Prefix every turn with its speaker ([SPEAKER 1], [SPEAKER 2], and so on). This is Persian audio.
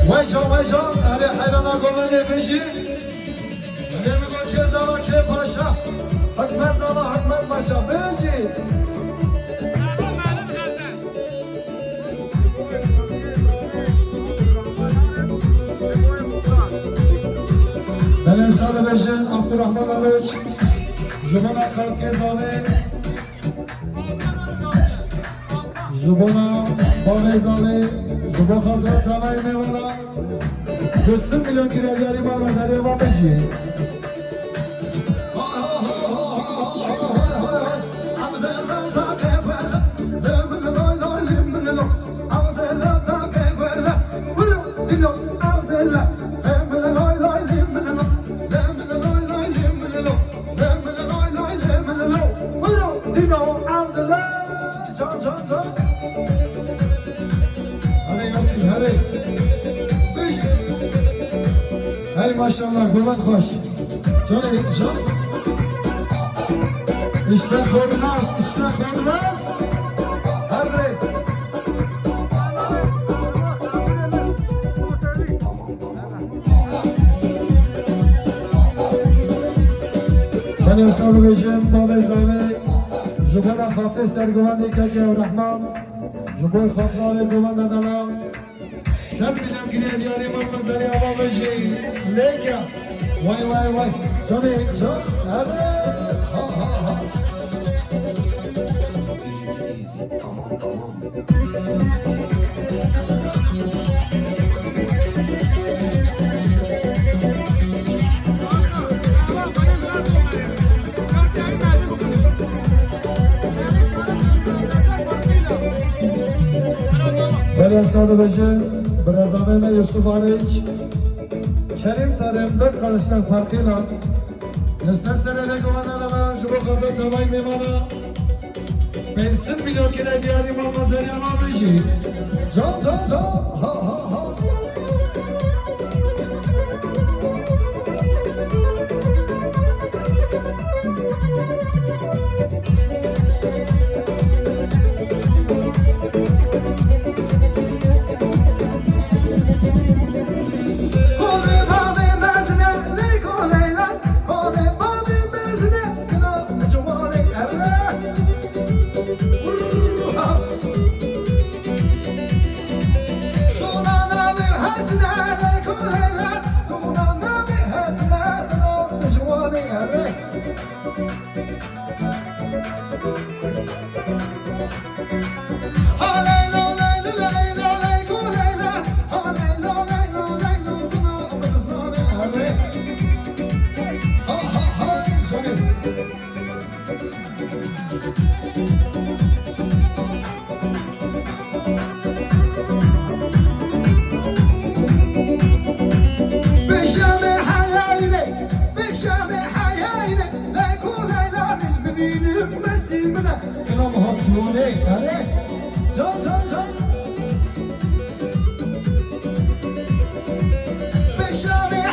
[SPEAKER 1] وای جان علی حیرانا گمنه بشی نمیگو که زمان که پاشا حکمت زمان حکمت پاشا بشی بله ساده بشن عبدالرحمن آویچ زبان خلق زاوه زبان باقی زاوه زبان خاطرات تمایی میوانا 200 میلیون کردیاری مال مزاری ما بشی ماشاءالله قربان خوش جانه جان işte خورناس işte خورناس هره من ارسال بشم باب زاوه جبان خاطر سرگوان که رحمان جبان خاطر گوان دادم سب میدم که دیاری من مزاری آبا بشی لیکن وای جانه جان ها tamam بله ساده بشه برزامه یوسف آریچ کریم تاریم دو کارشتن فرقیلا نستن سره نگوانه لما شبو خطر تبایی میمانا 500 میلیون که دیاری ما مزاری ما بشی جان ها Show me